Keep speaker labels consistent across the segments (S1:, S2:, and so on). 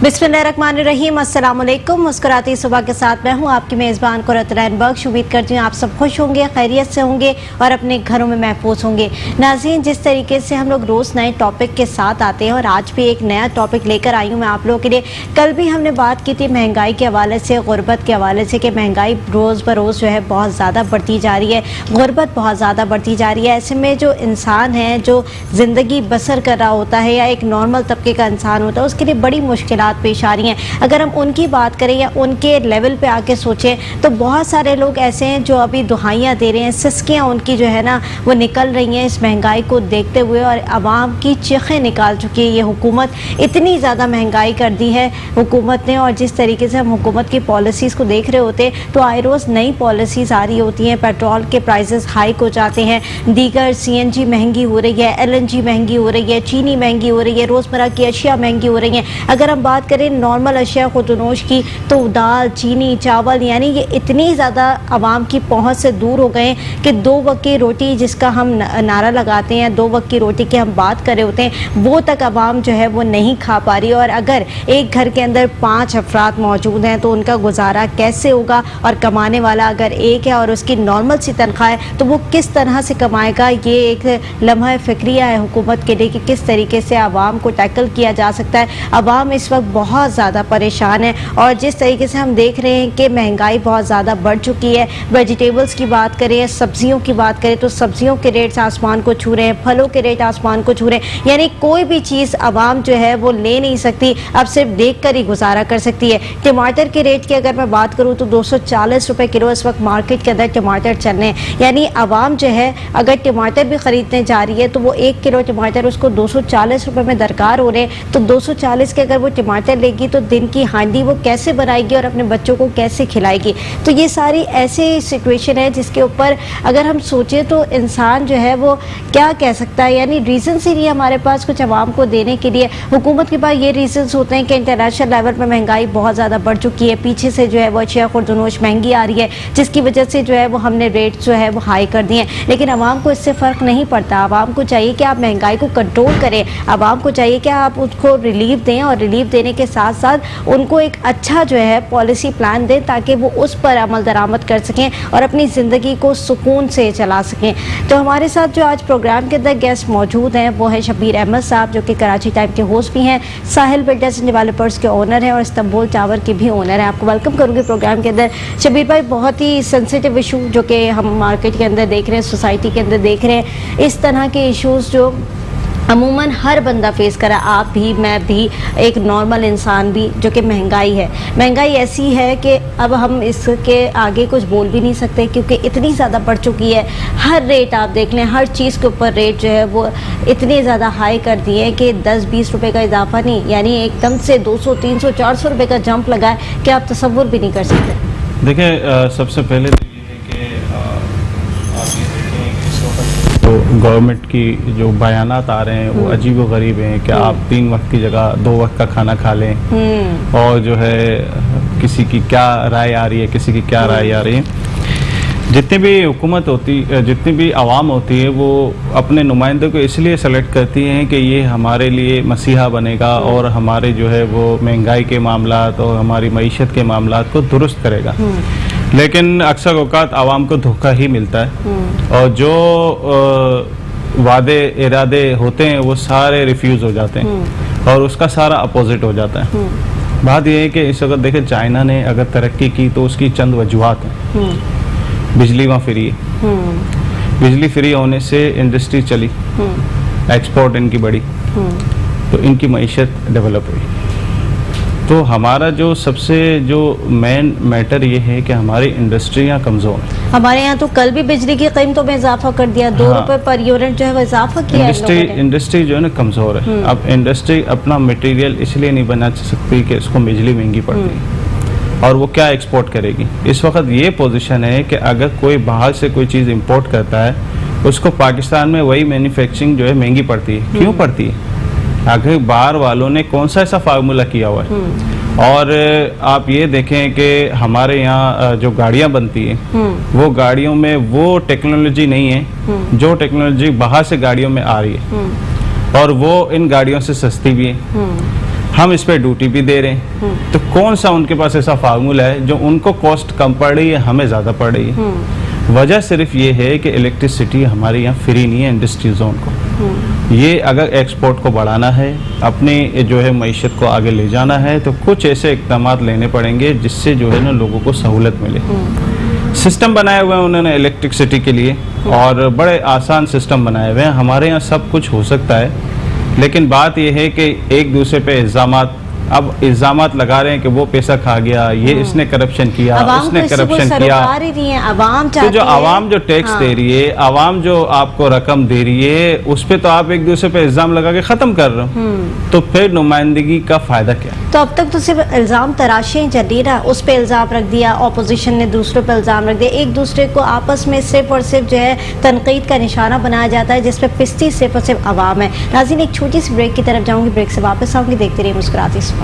S1: बिस्मिल्लाहिर्रहमानिर्रहीम, अस्सलाम वालेकुम। मुस्कुराती सुबह के साथ मैं हूँ आपकी मेज़बान कुरतुल बख्श। उम्मीद करती हूँ आप सब खुश होंगे, खैरियत से होंगे और अपने घरों में महफूज होंगे। नाज़रीन, जिस तरीके से हम लोग रोज़ नए टॉपिक के साथ आते हैं और आज भी एक नया टॉपिक लेकर आई हूँ मैं आप लोगों के लिए। कल भी हमने बात की थी महंगाई के हवाले से, गुर्बत के हवाले से, कि महंगाई रोज़ बरोज़ जो है बहुत ज़्यादा बढ़ती जा रही है, गुर्बत बहुत ज़्यादा बढ़ती जा रही है। ऐसे में जो इंसान है, जो ज़िंदगी बसर कर रहा होता है या एक नॉर्मल तबके का इंसान होता है, उसके लिए बड़ी मुश्किलात पेश आ रही हैं। अगर हम उनकी बात करें या उनके लेवल पे आके सोचें तो बहुत सारे लोग ऐसे हैं जो अभी दुहाइयाँ दे रहे हैं, सिसकियाँ उनकी जो है ना वो निकल रही हैं इस महंगाई को देखते हुए, और आवाम की चीखें निकाल चुकी है ये हुकूमत। इतनी ज़्यादा महंगाई कर दी है हुकूमत ने, और जिस तरीके से हम हुकूमत की पॉलिसीज़ को देख रहे होते तो आए रोज़ नई पॉलिसीज़ आ रही होती हैं। पेट्रोल के प्राइसेस हाइक हो जाते हैं, दीगर CNG महंगी हो रही है, LNG महंगी हो रही है, चीनी महंगी हो रही है, रोज़मर्रा की अशिया महंगी हो रही हैं। अगर हम बात करें नॉर्मल अशिया खुदनोश की तो दाल, चीनी, चावल, यानी ये इतनी ज़्यादा आवाम की पहुंच से दूर हो गए कि 2 वक्त की रोटी जिसका हम नारा लगाते हैं, 2 वक्त की रोटी की हम बात कर रहे होते हैं, वो तक आवाम जो है वो नहीं खा पा रही। और अगर एक घर के अंदर 5 अफराद मौजूद हैं तो उनका गुजारा कैसे होगा, और कमाने वाला अगर एक है और उसकी नॉर्मल सी तनख्वाह है तो वो किस तरह से कमाएगा। ये एक लम्हा फ़िक्रिया है हुकूमत के लिए कि किस तरीके से आवाम को टैकल किया जा सकता है। आवाम इस वक्त बहुत ज़्यादा परेशान है, और जिस तरीके से हम देख रहे हैं कि महंगाई बहुत ज़्यादा बढ़ चुकी है। वेजिटेबल्स की बात करें, सब्जियों की बात करें तो सब्जियों के रेट्स आसमान को छू रहे हैं, फलों के रेट आसमान को छू रहे हैं। यानी कोई भी चीज़ आवाम जो है वो ले नहीं सकती, अब सिर्फ देख कर ही गुजारा कर सकती है। टमाटर के रेट की अगर मैं बात करूँ तो 240 रुपये किलो इस वक्त मार्केट के अंदर टमाटर चल रहे हैं। यानी आवाम जो है अगर टमाटर भी ख़रीदने जा रही है तो वो 1 किलो टमाटर उसको 240 रुपये में दरकार हो रहे हैं, तो 240 के अगर वो टमाटर लेगी तो दिन की हांडी वो कैसे बनाएगी और अपने बच्चों को कैसे खिलाएगी। तो ये सारी ऐसी सिचुएशन है जिसके ऊपर अगर हम सोचें तो इंसान जो है वो क्या कह सकता है। यानी रीज़न्स ही नहीं हमारे पास कुछ आवाम को देने के लिए। हुकूमत के पास ये रीज़न्स होते हैं कि इंटरनेशनल लेवल पर महंगाई बहुत ज़्यादा बढ़ चुकी है, पीछे से जो है वो अशिया खुर्दनोश महंगी आ रही है, जिसकी वजह से जो है वो हमने रेट जो है वो हाई कर दिए हैं। लेकिन आवाम को इससे फ़र्क नहीं पड़ता। आवाम को चाहिए कि आप महंगाई को कंट्रोल करें, आवाम को चाहिए कि आप उसको रिलीफ दें, और रिलीफ देने के साथ साथ उनको एक अच्छा जो है पॉलिसी प्लान दें ताकि वो उस पर अमल दरामद कर सकें और अपनी ज़िंदगी को सुकून से चला सकें। तो हमारे साथ जो आज प्रोग्राम के अंदर गेस्ट मौजूद हैं वो है शब्बीर अहमद साहब, जो कि कराची टाइम के होस्ट भी हैं, साहिल बिल्डर्स एंड डेवलपर्स के ओनर हैं और इस्तांबुल टावर के भी ओनर हैं। आपको वेलकम करूँगी प्रोग्राम के अंदर। शब्बीर भाई, बहुत ही सेंसिटिव इशू जो कि हम मार्केट के अंदर देख रहे हैं, सोसाइटी के अंदर देख रहे हैं, इस तरह के इशूज़ जो अमूमन हर बंदा फेस करा, आप भी, मैं भी, एक नॉर्मल इंसान भी, जो कि महंगाई है। महंगाई ऐसी है कि अब हम इसके आगे कुछ बोल भी नहीं सकते क्योंकि इतनी ज़्यादा बढ़ चुकी है। हर रेट आप देख लें, हर चीज़ के ऊपर रेट जो है वो इतने ज़्यादा हाई कर दिए हैं कि 10-20 रुपये का इजाफा नहीं, यानी एकदम से 200, 300, 400 रुपये का जंप लगा है कि आप तसव्वुर भी नहीं कर सकते।
S2: देखिए, सबसे पहले तो ये है कि आप ये देखें कि इस वक्त तो गवर्नमेंट की जो बयानात आ रहे हैं वो अजीब व गरीब हैं कि आप 3 वक्त की जगह 2 वक्त का खाना खा लें, और जो है किसी की क्या राय आ रही है, किसी की क्या राय आ रही है। जितनी भी हुकूमत होती, जितनी भी आवाम होती है, वो अपने नुमाइंदे को इसलिए सेलेक्ट करती हैं कि ये हमारे लिए मसीहा बनेगा और हमारे जो है वो महंगाई के मामलात और हमारी मईशत के मामलात को दुरुस्त करेगा। लेकिन अक्सर औकात आवाम को धोखा ही मिलता है, और जो वादे इरादे होते हैं वो सारे रिफ्यूज़ हो जाते हैं और उसका सारा अपोजिट हो जाता है। बात यह है कि इस वक्त देखें, चाइना ने अगर तरक्की की तो उसकी चंद वजूहात हैं। बिजली वहाँ फ्री है, बिजली फ्री होने से इंडस्ट्री चली, एक्सपोर्ट इनकी बढ़ी, तो इनकी मईशत डेवलप हुई। तो हमारा जो सबसे जो मेन मैटर ये है कि हमारी इंडस्ट्रियाँ कमज़ोर हैं।
S1: हमारे यहाँ तो कल भी बिजली की कीमतों में इजाफा कर दिया, 2 रुपये पर यूनिट जो है वो इजाफा किया है।
S2: इंडस्ट्री जो है ना कमज़ोर है। अब इंडस्ट्री अपना मटेरियल इसलिए नहीं बना सकती कि इसको बिजली महंगी पड़ती है, और वो क्या एक्सपोर्ट करेगी। इस वक्त ये पोजीशन है कि अगर कोई बाहर से कोई चीज़ इंपोर्ट करता है, उसको पाकिस्तान में वही मैन्युफैक्चरिंग जो है महंगी पड़ती है। क्यों पड़ती है? आखिर बाहर वालों ने कौन सा ऐसा फार्मूला किया हुआ है। और आप ये देखें कि हमारे यहाँ जो गाड़ियाँ बनती हैं वो गाड़ियों में वो टेक्नोलॉजी नहीं है जो टेक्नोलॉजी बाहर से गाड़ियों में आ रही है, और वो इन गाड़ियों से सस्ती भी है। ہم اس پہ ڈیوٹی بھی دے رہے ہیں، تو کون سا ان کے پاس ایسا فارمولا ہے جو ان کو کاسٹ کم پڑ رہی ہے، ہمیں زیادہ پڑ رہی ہے؟ وجہ صرف یہ ہے کہ الیکٹریسٹی ہمارے یہاں فری نہیں ہے انڈسٹری زون کو. یہ اگر ایکسپورٹ کو بڑھانا ہے، اپنی جو ہے معیشت کو آگے لے جانا ہے، تو کچھ ایسے اقدامات لینے پڑیں گے جس سے جو ہے نا لوگوں کو سہولت ملے. سسٹم بنائے ہوئے ہیں انہوں نے الیکٹرسٹی کے لیے، اور بڑے آسان سسٹم بنائے ہوئے ہیں. ہمارے یہاں سب کچھ ہو سکتا ہے، لیکن بات یہ ہے کہ ایک دوسرے پہ الزامات لگا رہے ہیں کہ وہ پیسہ کھا گیا، یہ اس نے کرپشن کیا، اس نے کرپشن کیا. تو جو عوام جو ٹیکس دے رہی ہے، عوام جو آپ کو رقم دے رہی ہے، اس پہ تو آپ ایک دوسرے پہ الزام لگا کے ختم کر رہے ہو، تو پھر نمائندگی کا فائدہ کیا؟
S1: تو اب تک تو صرف الزام تراشیں چل رہی رہا، اس پہ الزام رکھ دیا، اپوزیشن نے دوسروں پہ الزام رکھ دیا، ایک دوسرے کو آپس میں صرف اور صرف جو ہے تنقید کا نشانہ بنایا جاتا ہے، جس پہ پستی صرف اور صرف عوام ہے. ناظرین ایک چھوٹی سی بریک کی طرف جاؤں گی، بریک سے واپس آؤں گی، دیکھتے رہیے مسکراتی صبح.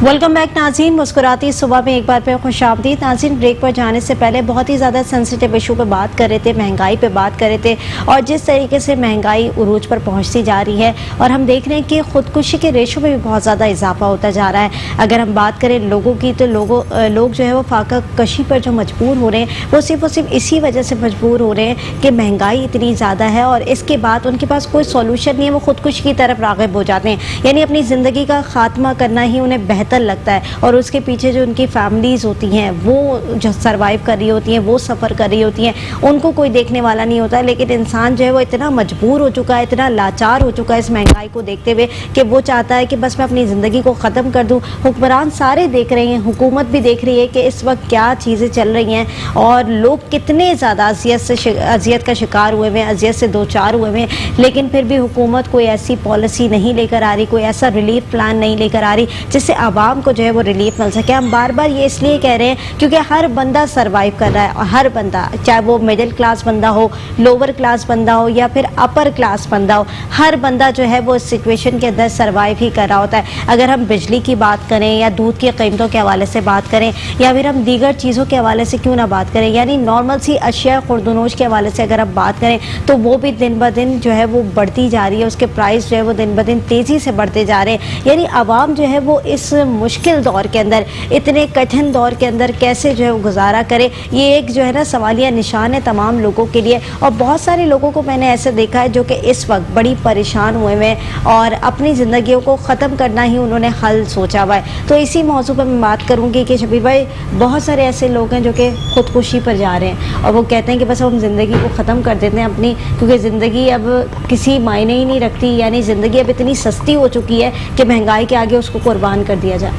S1: ویلکم بیک ناظرین، مسکراتی صبح میں ایک بار پھر خوش آمدید. ناظرین بریک پر جانے سے پہلے بہت ہی زیادہ سینسیٹیو ایشو پہ بات کر رہے تھے، مہنگائی پہ بات کر رہے تھے، اور جس طریقے سے مہنگائی عروج پر پہنچتی جا رہی ہے، اور ہم دیکھ رہے ہیں کہ خودکشی کے ریشو میں بھی بہت زیادہ اضافہ ہوتا جا رہا ہے. اگر ہم بات کریں لوگوں کی، تو لوگ جو ہے وہ فاقہ کشی پر جو مجبور ہو رہے ہیں، وہ صرف اور صرف اسی وجہ سے مجبور ہو رہے ہیں کہ مہنگائی اتنی زیادہ ہے، اور اس کے بعد ان کے پاس کوئی سولوشن نہیں ہے، وہ خودکشی کی طرف راغب ہو جاتے ہیں. یعنی اپنی زندگی کا خاتمہ کرنا ہی انہیں بہتر لگتا ہے، اور اس کے پیچھے جو ان کی فیملیز ہوتی ہیں، وہ جو سروائیو کر رہی ہوتی ہیں، وہ سفر کر رہی ہوتی ہیں، ان کو کوئی دیکھنے والا نہیں ہوتا. لیکن انسان جو ہے وہ اتنا مجبور ہو چکا ہے، اتنا لاچار ہو چکا ہے اس مہنگائی کو دیکھتے ہوئے، کہ وہ چاہتا ہے کہ بس میں اپنی زندگی کو ختم کر دوں. حکمران سارے دیکھ رہے ہیں، حکومت بھی دیکھ رہی ہے کہ اس وقت کیا چیزیں چل رہی ہیں، اور لوگ کتنے زیادہ اذیت کا شکار ہوئے ہوئے ہیں، اذیت سے دوچار ہوئے ہوئے ہیں. لیکن پھر بھی حکومت کوئی ایسی پالیسی نہیں لے کر آ رہی، کوئی ایسا ریلیف پلان نہیں لے کر آ رہی جس سے عوام کو جو ہے وہ ریلیف مل سکے. ہم بار بار یہ اس لیے کہہ رہے ہیں کیونکہ ہر بندہ سروائیو کر رہا ہے، اور ہر بندہ، چاہے وہ مڈل کلاس بندہ ہو، لوور کلاس بندہ ہو، یا پھر اپر کلاس بندہ ہو، ہر بندہ جو ہے وہ اس سچویشن کے اندر سروائیو ہی کر رہا ہوتا ہے. اگر ہم بجلی کی بات کریں، یا دودھ کی قیمتوں کے حوالے سے بات کریں، یا پھر ہم دیگر چیزوں کے حوالے سے کیوں نہ بات کریں، یعنی نارمل سی اشیاء خوردونوش کے حوالے سے اگر ہم بات کریں، تو وہ بھی دن بہ دن جو ہے وہ بڑھتی جا رہی ہے، اس کے پرائس جو ہے وہ دن بہ دن تیزی سے بڑھتے جا رہے ہیں. یعنی عوام جو ہے وہ اس مشکل دور کے اندر، اتنے کٹھن دور کے اندر کیسے جو ہے وہ گزارا کرے، یہ ایک جو ہے نا سوالیہ نشان ہے تمام لوگوں کے لیے. اور بہت سارے لوگوں کو میں نے ایسے دیکھا ہے جو کہ اس وقت بڑی پریشان ہوئے ہوئے ہیں، اور اپنی زندگیوں کو ختم کرنا ہی انہوں نے حل سوچا ہوا ہے. تو اسی موضوع پر میں بات کروں گی کہ شبیر بھائی، بہت سارے ایسے لوگ ہیں جو کہ خودکشی پر جا رہے ہیں، اور وہ کہتے ہیں کہ بس ہم زندگی کو ختم کر دیتے ہیں اپنی، کیونکہ زندگی اب کسی معنی ہی نہیں رکھتی. یعنی زندگی اب اتنی سستی ہو چکی ہے کہ مہنگائی کے آگے اس کو قربان کر دیا جائے.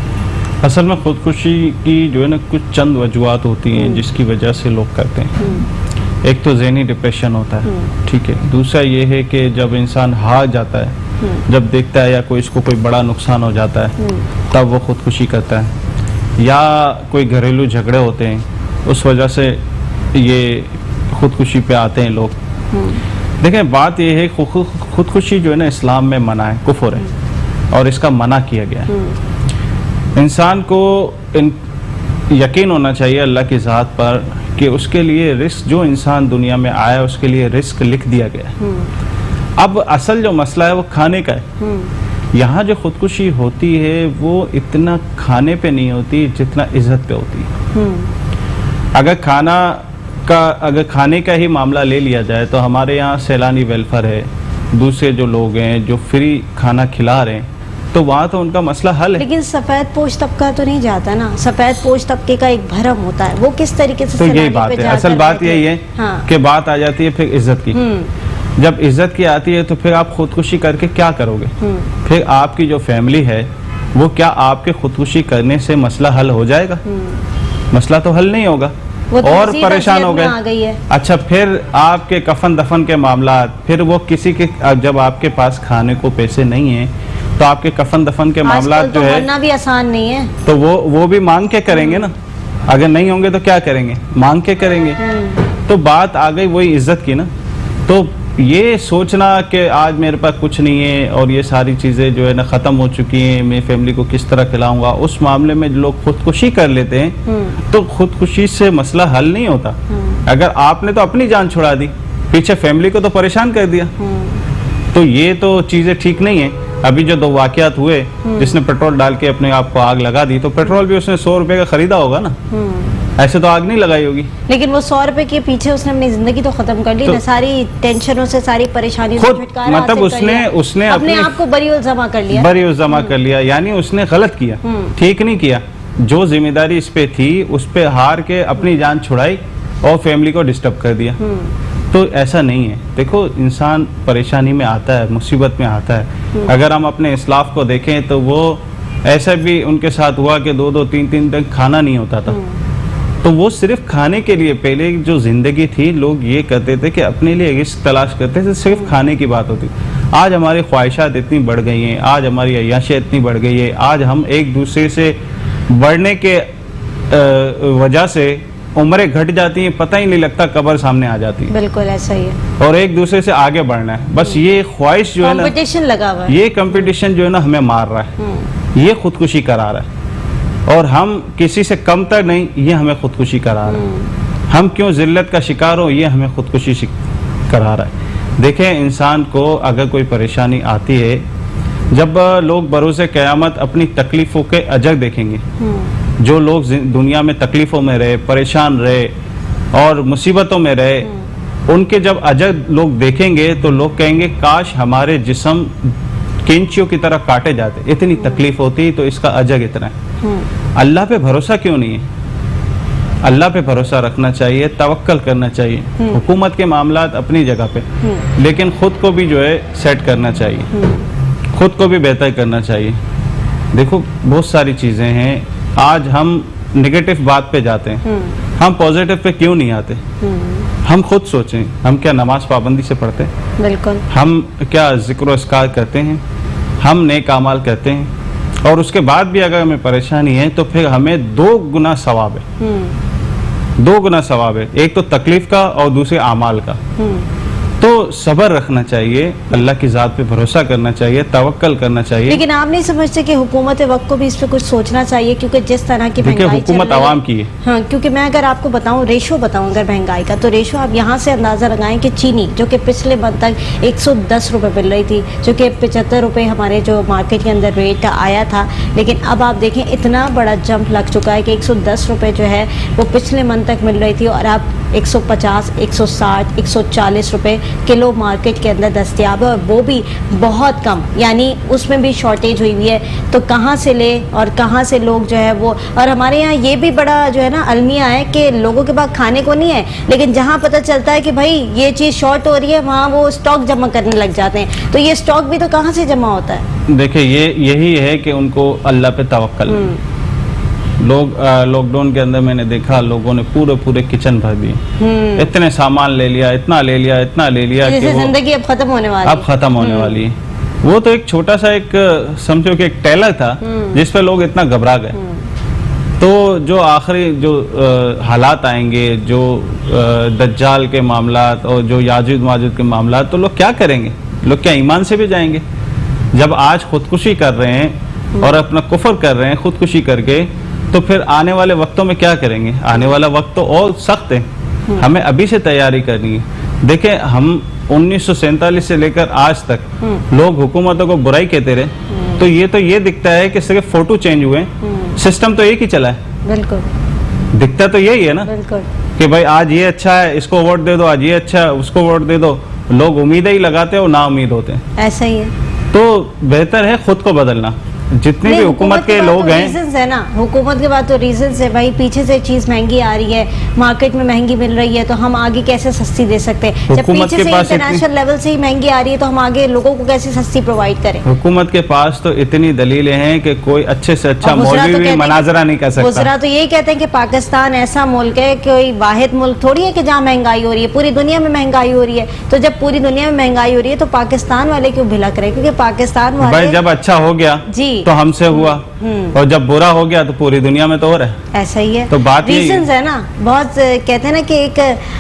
S2: اصل میں خودکشی کی جو ہے نا کچھ چند وجوہات ہوتی ہیں جس کی وجہ سے لوگ کرتے ہیں. ایک تو ذہنی ڈپریشن ہوتا ہے، ٹھیک ہے. دوسرا یہ ہے کہ جب انسان ہار جاتا ہے، جب دیکھتا ہے یا کوئی اس کو کوئی بڑا نقصان ہو جاتا ہے، تب وہ خودکشی کرتا ہے. یا کوئی گھریلو جھگڑے ہوتے ہیں، اس وجہ سے یہ خودکشی پہ آتے ہیں لوگ. دیکھیں بات یہ ہے، خودکشی جو ہے نا اسلام میں منع ہے، کفر ہے، اور اس کا منع کیا گیا ہے. انسان کو یقین ہونا چاہیے اللہ کی ذات پر کہ اس کے لیے رزق، جو انسان دنیا میں آیا اس کے لیے رزق لکھ دیا گیا ہے. اب اصل جو مسئلہ ہے وہ کھانے کا ہے. یہاں جو خودکشی ہوتی ہے وہ اتنا کھانے پہ نہیں ہوتی جتنا عزت پہ ہوتی ہے. اگر کھانے کا ہی معاملہ لے لیا جائے تو ہمارے یہاں سیلانی ویلفیئر ہے، دوسرے جو لوگ ہیں جو فری کھانا کھلا رہے ہیں، تو وہاں تو ان کا مسئلہ حل ہے. لیکن
S1: سفید پوش طبقہ تو نہیں جاتا نا، سفید پوش طبقے کا ایک بھرم ہوتا ہے، وہ کس طریقے سے.
S2: تو یہی بات ہے، اصل بات یہی ہے کہ بات آ جاتی ہے پھر عزت کی. جب عزت کی آتی ہے تو پھر آپ خودکشی کر کے کیا کرو گے؟ پھر آپ کی جو فیملی ہے وہ کیا آپ کے خودکشی کرنے سے مسئلہ حل ہو جائے گا؟ مسئلہ تو حل نہیں ہوگا، اور پریشان ہو گئے. اچھا پھر آپ کے کفن دفن کے معاملات، پھر وہ کسی کے، جب آپ کے پاس کھانے کو پیسے نہیں ہیں تو آپ کے کفن دفن کے معاملات جو ہے
S1: کرنا بھی آسان نہیں ہے،
S2: تو وہ بھی مانگ کے کریں گے نا. اگر نہیں ہوں گے تو کیا کریں گے؟ مانگ کے کریں گے. تو بات آ گئی وہی عزت کی نا. تو یہ سوچنا کہ آج میرے پاس کچھ نہیں ہے اور یہ ساری چیزیں جو ہے نا ختم ہو چکی ہیں، میں فیملی کو کس طرح کھلاؤں گا، اس معاملے میں لوگ خودکشی کر لیتے ہیں. تو خودکشی سے مسئلہ حل نہیں ہوتا. اگر آپ نے تو اپنی جان چھڑا دی، پیچھے فیملی کو تو پریشان کر دیا. तो ये तो चीजें ठीक नहीं है। अभी जो 2 वाकयात हुए, जिसने पेट्रोल डाल के अपने आप को आग लगा दी, तो पेट्रोल भी उसने 100 रुपए का खरीदा होगा ना, ऐसे तो आग नहीं लगाई होगी।
S1: लेकिन वो 100 रुपए के पीछे उसने अपनी जिंदगी तो खत्म कर ली
S2: तो
S1: ना, सारी टेंशनों से, सारी परेशानियों से
S2: खुद
S1: छुटकारा
S2: मतलब
S1: हासिल कर लिया,
S2: उसने
S1: अपने आप को बरी जमा कर लिया।
S2: बरी जमा कर लिया, यानी उसने गलत किया, ठीक नहीं किया। जो जिम्मेदारी इस पे थी उस पे हार के अपनी जान छुड़ाई और फैमिली को डिस्टर्ब कर दिया। तो ऐसा नहीं है। देखो, इंसान परेशानी में आता है, मुसीबत में आता है। अगर हम अपने इस्लाफ को देखें तो वो ऐसा भी उनके साथ हुआ कि 2-2, 3-3 दिन खाना नहीं होता था। तो वो सिर्फ खाने के लिए, पहले जो जिंदगी थी, लोग ये करते थे कि अपने लिए रिस्क तलाश करते थे, सिर्फ खाने की बात होती। आज हमारी ख्वाहिशात इतनी बढ़ गई हैं, आज हमारी अय्याशियाँ इतनी बढ़ गई है, आज हम एक दूसरे से बढ़ने के वजह से उम्रें घट जाती हैं, पता ही नहीं लगता, कब्र सामने आ जाती है।
S1: बिल्कुल ऐसा ही है।
S2: और एक दूसरे से आगे बढ़ना है, बस ये ख्वाहिश जो है ना,
S1: कंपटीशन लगा हुआ है,
S2: ये कंपटीशन जो है ना हमें मार रहा है, ये खुदकुशी करा रहा है। और हम किसी से कम तर नहीं, ये हमें खुदकुशी करा रहा है। हम क्यों जिल्लत का शिकार हो, ये हमें खुदकुशी करा रहा है। देखें, इंसान को अगर कोई परेशानी आती है, जब लोग बरोज़े क़यामत अपनी तकलीफ़ों के अजर देखेंगे, जो लोग दुनिया में तकलीफ़ों में रहे, परेशान रहे और मुसीबतों में रहे, उनके जब अजर लोग देखेंगे तो लोग कहेंगे काश हमारे जिस्म कैंचियों की तरह काटे जाते, इतनी तकलीफ होती तो इसका अजर इतना है। अल्लाह पे भरोसा क्यों नहीं है? अल्लाह पे भरोसा रखना चाहिए, तवक्कल करना चाहिए। हुकूमत के मामलात अपनी जगह पे, लेकिन खुद को भी जो है सेट करना चाहिए, खुद को भी बेहतर करना चाहिए। देखो, बहुत सारी चीज़ें हैं, आज हम नेगेटिव बात पे जाते हैं, हम पॉजिटिव पे क्यों नहीं आते? हम खुद सोचें, हम क्या नमाज पाबंदी से पढ़ते हैं?
S1: बिल्कुल।
S2: हम क्या जिक्र अस्कार करते हैं? हम नेक अमाल करते हैं? और उसके बाद भी अगर हमें परेशानी है तो फिर हमें 2 गुना सवाब है, 2 गुना सवाब है, एक तो तकलीफ का और दूसरे अमाल का। तो सब्र रखना चाहिए, अल्लाह की ज़ात पे भरोसा करना चाहिए, तवक्कल करना चाहिए।
S1: लेकिन आप नहीं समझते कि हुकूमत वक्त को भी इस पे कुछ सोचना चाहिए? क्योंकि जिस तरह की महंगाई
S2: हुकूमत आवाम की है।
S1: हाँ, क्योंकि मैं अगर आपको बताऊं, रेशो बताऊं अगर महंगाई का, तो रेशो आप यहाँ से अंदाज़ा लगाएं कि चीनी जो कि पिछले मंथ तक 110 रुपये मिल रही थी, जो कि 75 रुपये हमारे जो मार्केट के अंदर रेट आया था, लेकिन अब आप देखें इतना बड़ा जंप लग चुका है कि 110 रुपये जो है वो पिछले मंथ तक मिल रही थी और अब 150, 160, 140 रुपये किलो मार्केट के अंदर दस्तयाब है, और वो भी बहुत कम, यानी उसमें भी शॉर्टेज हुई है। तो कहाँ से ले और कहाँ से लोग जो है वो, और हमारे यहाँ ये भी बड़ा जो है ना अलमिया है कि लोगों के पास खाने को नहीं है, लेकिन जहाँ पता चलता है कि भाई ये चीज़ शॉर्ट हो रही है, वहाँ वो स्टॉक जमा करने लग जाते हैं। तो ये स्टॉक भी तो कहाँ से जमा होता है?
S2: देखिए, यही है कि उनको अल्लाह पे तवक्कल। लोग लॉकडाउन के अंदर मैंने देखा, लोगों ने पूरे किचन भर दिए, इतने सामान ले लिया, इतना ले लिया, इतना ले लिया कि
S1: जिंदगी अब खत्म होने वाली,
S2: अब खत्म होने वाली है। वो तो एक छोटा सा एक समझो कि एक टेलर था जिस पे लोग इतना घबरा गए। तो जो आखिरी जो हालात आएंगे, जो दज्जाल के मामलात और जो याजूज माजूज के मामलात, तो लोग क्या करेंगे? लोग क्या ईमान से भी जाएंगे? जब आज खुदकुशी कर रहे हैं और अपना कुफर कर रहे हैं खुदकुशी करके, तो फिर आने वाले वक्तों में क्या करेंगे? आने वाला वक्त तो और सख्त है, हमें अभी से तैयारी करनी है। देखें, हम 1947 से लेकर आज तक लोग हुकूमतों को बुराई कहते रहे, तो ये दिखता है कि सिर्फ फोटो चेंज हुए, सिस्टम तो एक ही चला है।
S1: बिल्कुल,
S2: दिखता तो यही है ना,
S1: बिल्कुल,
S2: कि भाई आज ये अच्छा है, इसको वोट दे दो, आज ये अच्छा है, उसको वोट दे दो। लोग उम्मीदें ही लगाते हैं और ना उम्मीद होते हैं।
S1: ऐसा ही है।
S2: तो बेहतर है खुद को बदलना। जितने भी हुकूमत के लोग हैं,
S1: रीजंस है ना, हुकूमत के बाद तो रीजंस है भाई, पीछे से चीज महंगी आ रही है, मार्केट में महंगी मिल रही है, तो हम आगे कैसे सस्ती दे सकते हैं? जब पीछे से इंटरनेशनल लेवल से ही महंगी आ रही है, तो हम आगे लोगों को कैसे सस्ती प्रोवाइड करें?
S2: हुकूमत के पास तो इतनी दलीलें हैं कि कोई अच्छे से अच्छा मौलवी भी मनाजरा नहीं कर सकता।
S1: गुजरा तो यही कहते हैं कि पाकिस्तान ऐसा मुल्क है, कोई वाहिद मुल्क थोड़ी है कि जहाँ महंगाई हो रही है, पूरी दुनिया में महंगाई हो रही है। तो जब पूरी दुनिया में महंगाई हो रही है तो पाकिस्तान वाले क्यों भिलक रहे? क्योंकि पाकिस्तान वाले
S2: भाई जब अच्छा हो गया
S1: जी
S2: तो हमसे हुआ, और जब बुरा हो गया तो पूरी दुनिया में तो हो रहा है।
S1: ऐसा ही है।
S2: तो बात
S1: रीजंस है ना, बहुत कहते हैं ना कि एक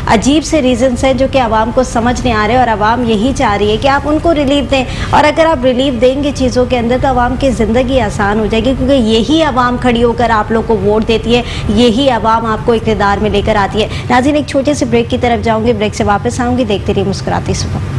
S1: अजीब से रीजंस है जो कि आवाम को समझ नहीं आ रहे, और आवाम यही चाह रही है कि आप उनको रिलीफ दें, और अगर आप रिलीफ देंगे चीज़ों के अंदर तो आवाम की ज़िंदगी आसान हो जाएगी, क्योंकि यही आवाम खड़ी होकर आप लोग को वोट देती है, यही आवाम आपको इक़्तिदार में लेकर आती है। नाज़रीन, एक छोटे से ब्रेक की तरफ जाऊँगी, ब्रेक से वापस आऊँगी, देखते रहिए मुस्कुराती सुबह।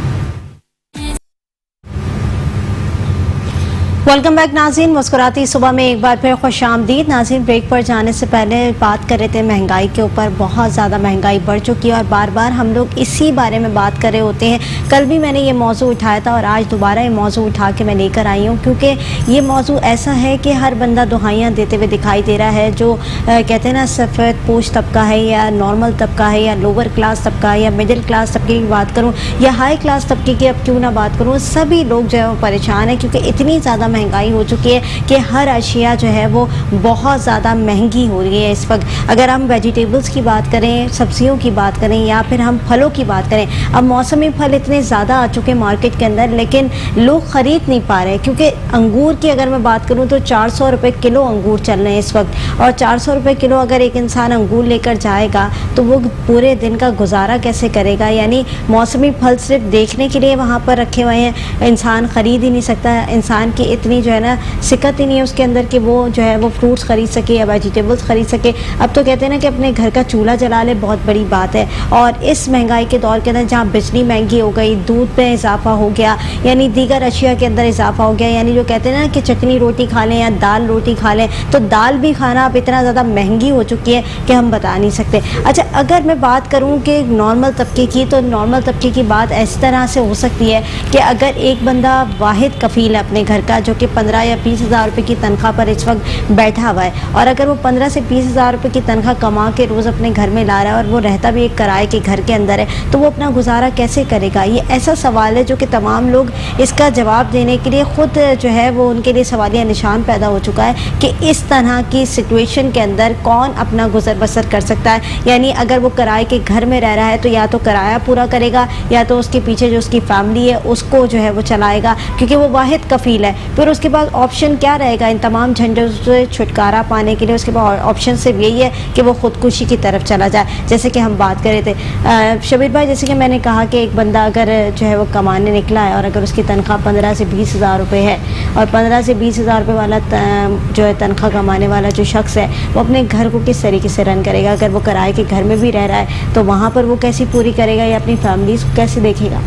S1: वेलकम बैक नाज़रीन, मुस्कुराती सुबह में एक बार फिर खुश आमदीद। नाज़रीन, ब्रेक पर जाने से पहले बात कर रहे थे महंगाई के ऊपर। बहुत ज़्यादा महंगाई बढ़ चुकी है और बार बार हम लोग इसी बारे में बात कर रहे होते हैं। कल भी मैंने ये मौजू उठाया था और आज दोबारा ये मौजू उठा के मैं लेकर आई हूँ, क्योंकि ये मौजू ऐसा है कि हर बंदा दुहाइयाँ देते हुए दिखाई दे रहा है। जो कहते हैं ना, सफ़ेद पोश तबका है या नॉर्मल तबका है या लोअर क्लास तबका है या मिडिल क्लास तबके की बात करूँ या हाई क्लास तबके की अब क्यों ना बात करूँ, सभी लोग जो है वो परेशान हैं, क्योंकि इतनी ज़्यादा महंगाई हो चुकी है कि हर अशिया जो है वो बहुत ज़्यादा महंगी हो रही है इस वक्त। अगर हम वेजिटेबल्स की बात करें, सब्जियों की बात करें या फिर हम फलों की बात करें, अब मौसमी फल इतने ज़्यादा आ चुके हैं मार्केट के अंदर, लेकिन लोग ख़रीद नहीं पा रहे। क्योंकि अंगूर की अगर मैं बात करूँ तो 400 रुपये किलो अंगूर चल रहे हैं इस वक्त, और 400 रुपये किलो अगर एक इंसान अंगूर लेकर जाएगा तो वो पूरे दिन का गुजारा कैसे करेगा। यानी मौसमी फल सिर्फ देखने के लिए वहाँ पर रखे हुए हैं, इंसान ख़रीद ही नहीं सकता। इंसान की इतनी जो है ना सिकत ही नहीं है उसके अंदर कि वो जो है वो फ्रूट्स ख़रीद सके या वेजिटेबल्स ख़रीद सके। अब तो कहते हैं ना कि अपने घर का चूल्हा जला ले, बहुत बड़ी बात है। और इस महंगाई के दौर के अंदर जहाँ बिजली महंगी हो गई, दूध पे इजाफा हो गया, यानी दीगर अशिया के अंदर इजाफा हो गया, यानी जो कहते हैं ना कि चटनी रोटी खा लें या दाल रोटी खा लें, तो दाल भी खाना अब इतना ज़्यादा महंगी हो चुकी है कि हम बता नहीं सकते। अच्छा, अगर मैं बात करूँ कि नॉर्मल तबके की, तो नॉर्मल तबके की बात इस तरह से हो सकती है कि अगर एक बंदा वाहिद कफ़ील है अपने घर का, जो कि 15 या 20 हज़ार रुपये की तनख्वाह पर इस वक्त बैठा हुआ है, और अगर वो 15 से 20 हज़ार रुपये की तनख्वाह कमा के रोज़ अपने घर में ला रहा है और वो रहता भी एक किराए के घर के अंदर है, तो वो अपना गुजारा कैसे करेगा। ये ऐसा सवाल है जो कि तमाम लोग इसका जवाब देने के लिए ख़ुद जो है वो उनके लिए सवालिया निशान पैदा हो चुका है कि इस तरह की सिचुएशन के अंदर कौन अपना गुजर बसर कर सकता है। यानी अगर वो किराए के घर में रह रहा है तो या तो किराया पूरा करेगा या तो उसके पीछे जो उसकी फैमिली है उसको जो है वो चलाएगा, क्योंकि वो वाहिद कफ़ील है। फिर उसके बाद ऑप्शन क्या रहेगा इन तमाम झंझटों से छुटकारा पाने के लिए? उसके बाद ऑप्शन सिर्फ यही है कि वो ख़ुदकुशी की तरफ चला जाए। जैसे कि हम बात कर रहे थे शबीर भाई, जैसे कि मैंने कहा कि एक बंदा अगर जो है वो कमाने निकला है और अगर उसकी तनख्वाह 15 से 20 हज़ार रुपये है, और 15 से 20 हज़ार रुपये वाला जो है तनख्वाह कमाने वाला जो शख्स है, वो अपने घर को किस तरीके से रन करेगा। अगर वो किराए के घर में भी रह रहा है तो वहाँ पर वो कैसी पूरी करेगा या अपनी फैमिली को कैसे देखेगा?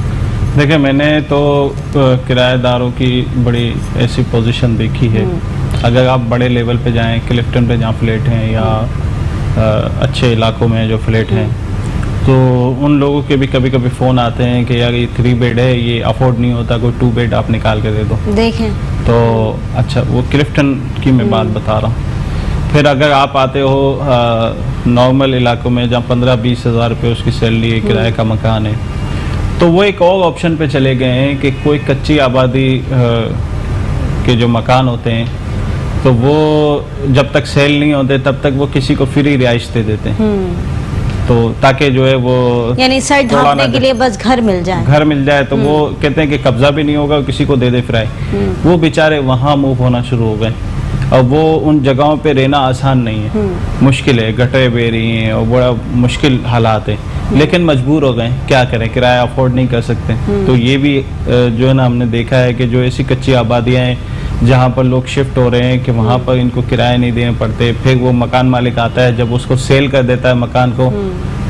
S2: देखिए, मैंने तो किराएदारों की बड़ी ऐसी पोजीशन देखी है। अगर आप बड़े लेवल पे जाएं, क्लिफ्टन पे जहाँ फ्लैट हैं या अच्छे इलाकों में जो फ्लैट हैं, तो उन लोगों के भी कभी कभी फ़ोन आते हैं कि यार ये 3 बेड है, ये अफोर्ड नहीं होता, कोई 2 बेड आप निकाल के दे दो।
S1: देखें
S2: तो अच्छा, वो क्लिफ्टन की मैं बात बता रहा हूँ। फिर अगर आप आते हो नॉर्मल इलाकों में जहाँ 15-20 हज़ार रुपये उसकी सैलरी है, किराए का मकान है, तो वो एक और ऑप्शन पे चले गए हैं कि कोई कच्ची आबादी के जो मकान होते हैं, तो वो जब तक सेल नहीं होते तब तक वो किसी को फ्री रिहाइश दे देते हैं। तो ताकि जो है वो
S1: यानी सर ढांपने के लिए बस घर मिल जाए,
S2: तो वो कहते हैं कि कब्जा भी नहीं होगा, किसी को दे दे फ्राई। वो बेचारे वहाँ मूव होना शुरू हो गए और वो उन जगहों पे रहना आसान नहीं है, मुश्किल है, गटरें बह रही हैं और बड़ा मुश्किल हालात है, लेकिन मजबूर हो गए, क्या करें, किराया अफोर्ड नहीं कर सकते। तो ये भी जो है ना हमने देखा है कि जो ऐसी कच्ची आबादियाँ हैं जहाँ पर लोग शिफ्ट हो रहे हैं कि वहाँ पर इनको किराए नहीं देने पड़ते, फिर वो मकान मालिक आता है, जब उसको सेल कर देता है मकान को,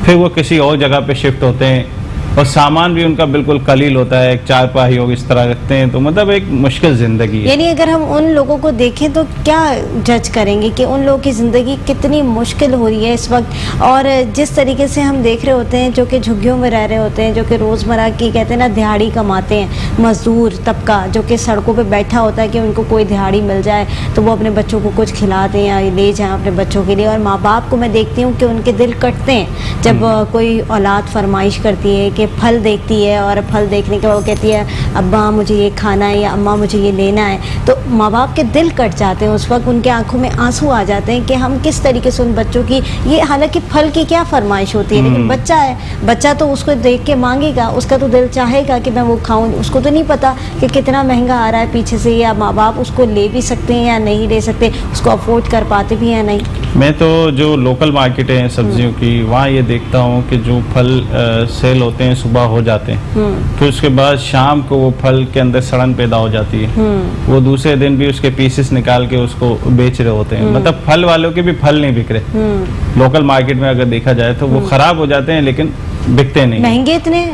S2: फिर वो किसी और जगह पे शिफ्ट होते हैं और सामान भी उनका बिल्कुल कलील होता है, एक चारपाई हो इस तरह रखते हैं। तो मतलब एक मुश्किल ज़िंदगी है।
S1: यानी अगर हम उन लोगों को देखें तो क्या जज करेंगे कि उन लोगों की ज़िंदगी कितनी मुश्किल हो रही है इस वक्त। और जिस तरीके से हम देख रहे होते हैं जो कि झुग्गियों में रह रहे होते हैं, जो कि रोज़मर्रा की कहते हैं ना दिहाड़ी कमाते हैं, मज़दूर तबका जो कि सड़कों पर बैठा होता है कि उनको कोई दिहाड़ी मिल जाए तो वो अपने बच्चों को कुछ खिला दें या ले जाएँ अपने बच्चों के लिए। और माँ बाप को मैं देखती हूँ कि उनके दिल कटते हैं जब कोई औलाद फरमाइश करती है कि फल देखती है और फल देखने के बाद वो कहती है अब्बा मुझे ये खाना है या अम्मा मुझे ये लेना है, तो माँ बाप के दिल कट जाते हैं उस वक्त, उनके आंखों में आंसू आ जाते हैं कि हम किस तरीके से उन बच्चों की, ये हालांकि फल की क्या फरमाइश होती है, लेकिन बच्चा है, बच्चा तो उसको देख के मांगेगा, उसका तो दिल चाहेगा कि मैं वो खाऊं। उसको तो नहीं पता कि कितना महंगा आ रहा है पीछे से, या माँ बाप उसको ले भी सकते हैं या नहीं ले सकते, उसको अफोर्ड कर पाते भी या नहीं।
S2: मैं तो जो लोकल मार्केट है सब्जियों की, वहाँ ये देखता हूँ कि जो फल सेल होते हैं सुबह हो जाते हैं, फिर उसके बाद शाम को वो फल के अंदर सड़न पैदा हो जाती है, वो दूसरे दिन भी उसके पीसेस निकाल के उसको बेच रहे होते हैं। मतलब फल वालों के भी फल नहीं बिक रहे लोकल मार्केट में, अगर देखा जाए तो वो खराब हो जाते हैं लेकिन बिकते नहीं,
S1: महंगे इतने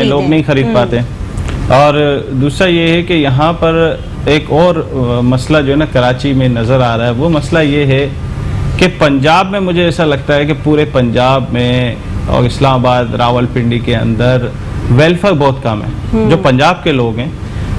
S1: लोग नहीं खरीद पाते।
S2: और दूसरा ये है कि यहाँ पर ایک اور مسئلہ جو ہے نا کراچی میں نظر آ رہا ہے، وہ مسئلہ یہ ہے کہ پنجاب میں مجھے ایسا لگتا ہے کہ پورے پنجاب میں اور اسلام آباد راولپنڈی کے اندر ویلفیئر بہت کم ہے. جو پنجاب کے لوگ ہیں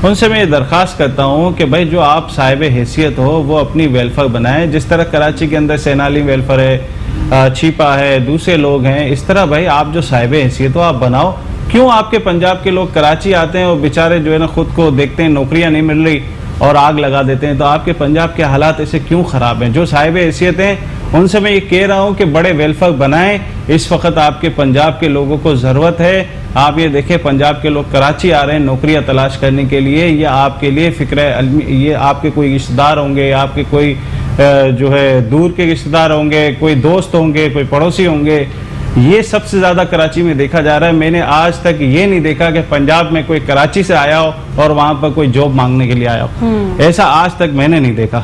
S2: ان سے میں یہ درخواست کرتا ہوں کہ بھائی جو آپ صاحب حیثیت ہو وہ اپنی ویلفیئر بنائیں. جس طرح کراچی کے اندر سینالی ویلفیئر ہے، چھیپا ہے، دوسرے لوگ ہیں، اس طرح بھائی آپ جو صاحب حیثیت ہو آپ بناؤ. کیوں آپ کے پنجاب کے لوگ کراچی آتے ہیں اور بیچارے جو ہے نا خود کو دیکھتے ہیں نوکریاں نہیں مل رہی اور آگ لگا دیتے ہیں؟ تو آپ کے پنجاب کے حالات ایسے کیوں خراب ہیں؟ جو صاحب حیثیت ہیں ان سے میں یہ کہہ رہا ہوں کہ بڑے ویلفیئر بنائیں. اس وقت آپ کے پنجاب کے لوگوں کو ضرورت ہے. آپ یہ دیکھیں پنجاب کے لوگ کراچی آ رہے ہیں نوکریاں تلاش کرنے کے لیے. یہ آپ کے لیے فکر علمی، یہ آپ کے کوئی رشتہ دار ہوں گے، آپ کے کوئی جو ہے دور کے رشتہ دار ہوں گے، کوئی دوست ہوں گے، کوئی پڑوسی ہوں گے. یہ سب سے زیادہ کراچی میں دیکھا جا رہا ہے. میں نے آج تک یہ نہیں دیکھا کہ پنجاب میں کوئی کراچی سے آیا ہو اور وہاں پر کوئی جاب مانگنے کے لیے آیا ہو. ایسا آج تک میں نے نہیں دیکھا،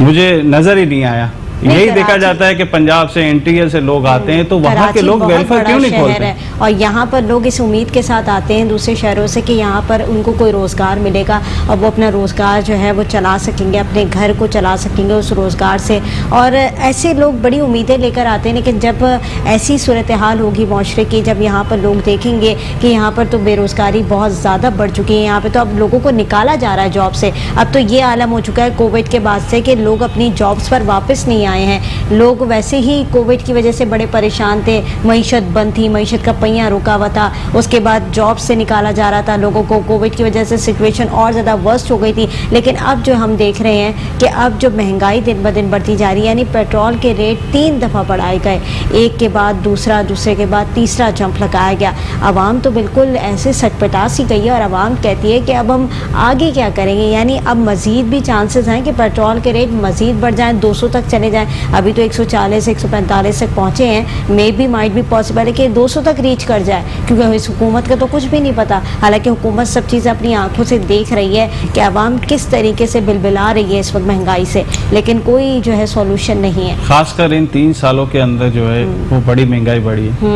S2: مجھے نظر ہی نہیں آیا. یہی دیکھا جاتا ہے کہ پنجاب سے انٹیریئر سے لوگ آتے ہیں تو وہاں کے لوگ ویلفیئر کیوں نہیں کھولتے؟
S1: اور یہاں پر لوگ اس امید کے ساتھ آتے ہیں دوسرے شہروں سے کہ یہاں پر ان کو کوئی روزگار ملے گا اور وہ اپنا روزگار جو ہے وہ چلا سکیں گے، اپنے گھر کو چلا سکیں گے اس روزگار سے. اور ایسے لوگ بڑی امیدیں لے کر آتے ہیں، لیکن جب ایسی صورتحال ہوگی معاشرے کی، جب یہاں پر لوگ دیکھیں گے کہ یہاں پر تو بے روزگاری بہت زیادہ بڑھ چکی ہے، یہاں پہ تو اب لوگوں کو نکالا جا رہا ہے جاب سے. اب تو یہ عالم ہو چکا ہے کووڈ کے بعد سے کہ لوگ اپنی جابس پر واپس نہیں آئے ہیں. لوگ ویسے ہی کووڈ کی وجہ سے بڑے پریشان تھے، معیشت بند تھی، معیشت کا پہیہ رکا ہوا تھا، اس کے بعد جاب سے نکالا جا رہا تھا لوگوں کو. کووڈ کی وجہ سے سچویشن اور زیادہ ورسٹ ہو گئی تھی. لیکن اب جو ہم دیکھ رہے ہیں کہ اب جو مہنگائی دن بدن بڑھتی جا رہی ہے، یعنی پیٹرول کے ریٹ 3 دفعہ بڑھائے گئے، ایک کے بعد دوسرا، دوسرے کے بعد تیسرا جمپ لگایا گیا. عوام تو بالکل ایسے سٹپٹا سی گئی ہے اور عوام کہتی ہے کہ اب ہم آگے کیا کریں گے. یعنی اب مزید بھی چانسز ہیں کہ پیٹرول کے ریٹ مزید بڑھ جائیں، 200 تک چلے جائیں. ابھی تو 140 145 تک پہنچے ہیں. مے بی مائٹ بھی پاسبل ہے کہ 200 تک ریچ کر جائے، کیونکہ اس حکومت کا تو کچھ بھی نہیں پتا. حالانکہ حکومت سب چیزیں اپنی آنکھوں سے دیکھ رہی ہے کہ عوام کس طریقے سے بلبلا رہی ہے اس وقت مہنگائی سے، لیکن کوئی جو ہے سولوشن نہیں ہے.
S2: خاص کر ان 3 سالوں کے اندر جو ہے وہ بڑی مہنگائی بڑھی ہے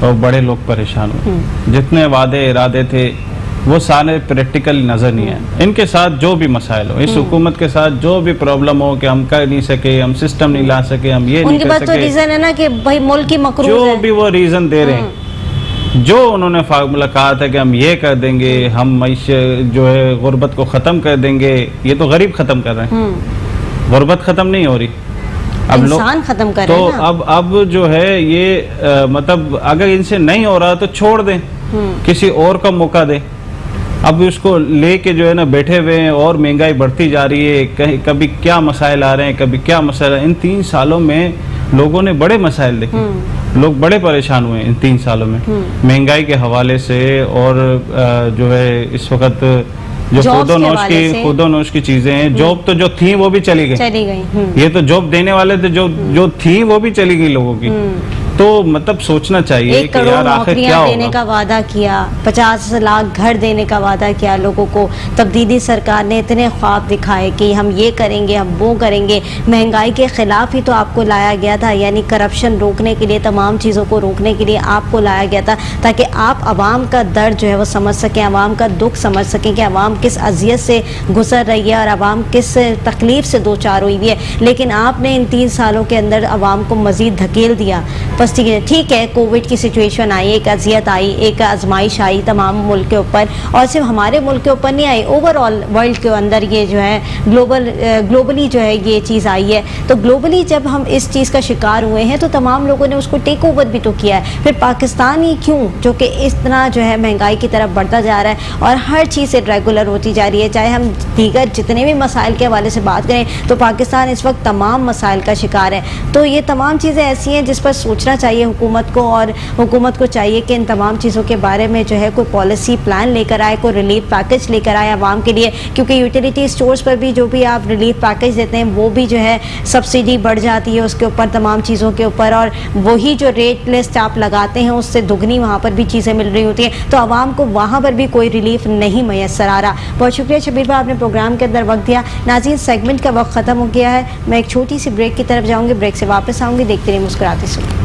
S2: اور بڑے لوگ پریشان ہوئے. جتنے وعدے ارادے تھے وہ سارے پریکٹیکل نظر نہیں ہیں. ان کے ساتھ جو بھی مسائل ہو، اس حکومت کے ساتھ جو بھی پرابلم ہو کہ ہم کر نہیں سکے، ہم سسٹم نہیں لا سکے، ہم یہ نہیں کر سکے، ان کے پاس تو
S1: ریزن ہے نا کہ بھائی ملک کی مقروض ہے،
S2: جو بھی وہ ریزن دے رہے ہیں، جو انہوں نے فارمولہ کہا تھا کہ ہم یہ کر دیں گے، ہم معیشت جو ہے غربت کو ختم کر دیں گے. یہ تو غریب ختم کر رہے ہیں، غربت ختم نہیں ہو رہی، اب
S1: انسان ختم کر رہے ہیں.
S2: تو اب جو ہے یہ مطلب اگر ان سے نہیں ہو رہا تو چھوڑ دیں، کسی اور کا موقع دیں. اب اس کو لے کے جو ہے نا بیٹھے ہوئے ہیں اور مہنگائی بڑھتی جا رہی ہے. کبھی کیا مسائل آ رہے ہیں، کبھی کیا مسائل. ان 3 سالوں میں لوگوں نے بڑے مسائل دیکھے، لوگ بڑے پریشان ہوئے ان 3 سالوں میں مہنگائی کے حوالے سے. اور جو ہے اس وقت جو خود و نوش کی چیزیں ہیں، جاب تو جو تھیں وہ بھی چلی گئی. یہ تو جاب دینے والے تھے، جو تھیں وہ بھی چلی گئی لوگوں کی. تو مطلب سوچنا چاہیے کہ یار آخر کیا ہوگا.
S1: دینے کا وعدہ کیا، 50 لاکھ گھر دینے کا وعدہ کیا لوگوں کو. تبدیلی سرکار نے اتنے خواب دکھائے کہ ہم یہ کریں گے، ہم وہ کریں گے. مہنگائی کے خلاف ہی تو آپ کو لایا گیا تھا، یعنی کرپشن روکنے کے لیے، تمام چیزوں کو روکنے کے لیے آپ کو لایا گیا تھا، تاکہ آپ عوام کا درد جو ہے وہ سمجھ سکیں، عوام کا دکھ سمجھ سکیں کہ عوام کس اذیت سے گزر رہی ہے اور عوام کس تکلیف سے دو چار ہوئی ہوئی ہے. لیکن آپ نے ان 3 سالوں کے اندر عوام کو مزید دھکیل دیا. بس ٹھیک ہے، کووڈ کی سچویشن آئی، ایک اذیت آئی، ایک آزمائش آئی تمام ملک کے اوپر، اور صرف ہمارے ملک کے اوپر نہیں آئی، اوور آل ورلڈ کے اندر یہ جو ہے گلوبلی جو ہے یہ چیز آئی ہے. تو گلوبلی جب ہم اس چیز کا شکار ہوئے ہیں تو تمام لوگوں نے اس کو ٹیک اوور بھی تو کیا ہے. پھر پاکستان ہی کیوں جو کہ اس طرح جو ہے مہنگائی کی طرف بڑھتا جا رہا ہے اور ہر چیز ریگولر ہوتی جا رہی ہے. چاہے ہم دیگر جتنے بھی مسائل کے حوالے سے بات کریں تو پاکستان اس وقت تمام مسائل کا شکار ہے. تو یہ تمام چیزیں ایسی ہیں جس پر سوچنا چاہیے حکومت کو، اور حکومت کو چاہیے کہ ان تمام چیزوں کے بارے میں جو ہے کوئی پالیسی پلان لے کر آئے، کوئی ریلیف پیکج لے کر آئے عوام کے لیے. کیونکہ یوٹیلیٹی اسٹورز پر بھی جو بھی آپ ریلیف پیکج دیتے ہیں وہ بھی جو ہے سبسڈی بڑھ جاتی ہے اس کے اوپر، تمام چیزوں کے اوپر، اور وہی جو ریٹ لسٹ آپ لگاتے ہیں اس سے دگنی وہاں پر بھی چیزیں مل رہی ہوتی ہیں. تو عوام کو وہاں پر بھی کوئی ریلیف نہیں میسر آ رہا. بہت شکریہ شبیر بھائی، آپ نے پروگرام کے اندر وقت دیا. ناظرین، سیگمنٹ کا وقت ختم ہو گیا ہے. میں ایک چھوٹی سی بریک کی طرف جاؤں گی، بریک سے واپس آؤں گی. دیکھتے رہیے مسکراتے سنیں.